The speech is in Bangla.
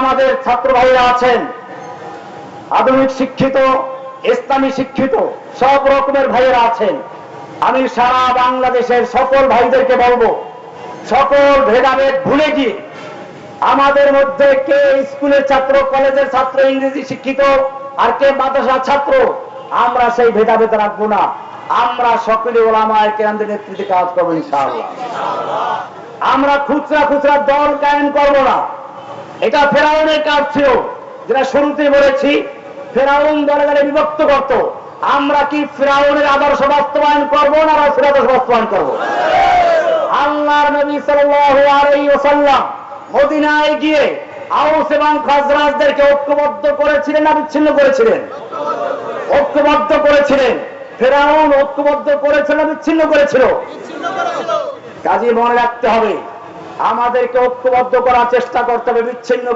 আমাদের ছাত্র ভাইরা আছেন, আধুনিক শিক্ষিত, ইসলামী শিক্ষিত সব রকমের ভাইয়েরা আছেন। আমি সারা বাংলাদেশের সকল ভাইদেরকে বলবো, সকল ভেদাভেদ ভুলে গিয়ে আমাদের মধ্যে কে স্কুলের ছাত্র, কলেজের ছাত্র, ইংরেজি শিক্ষিত, আর কে মাদ্রাসার ছাত্র, আমরা সেই ভেদাভেদ রাখবো না। আমরা সকলে ওলামায়ে কেরামদের নেতৃত্বে কাজ করবো ইনশাআল্লাহ। আমরা খুচরা খুচরা দল কায়েম করবো না। এটা ফেরাউনের কাজ ছিল, যেটা শুরুতে বলেছি। ফেরাউন দলে দলে বিভক্ত করত। আমরা কি ফেরাউনের আদর্শ বাস্তবায়ন করবো না রাসূলের আদর্শ বাস্তবায়ন করবো? আল্লাহর নবী সাল্লাল্লাহু আলাইহি ওয়াসাল্লাম মদিনায় গিয়ে আউস এবং খাজরাজদেরকে ঐক্যবদ্ধ করেছিলেন না বিচ্ছিন্ন করেছিলেন? ঐক্যবদ্ধ করেছিলেন। ফেরাউন ঐক্যবদ্ধ করেছিল না বিচ্ছিন্ন করেছিল? কাজে মনে রাখতে হবে, আমাদেরকে ঐক্যবদ্ধ করার চেষ্টা করতে হবে, বিচ্ছিন্ন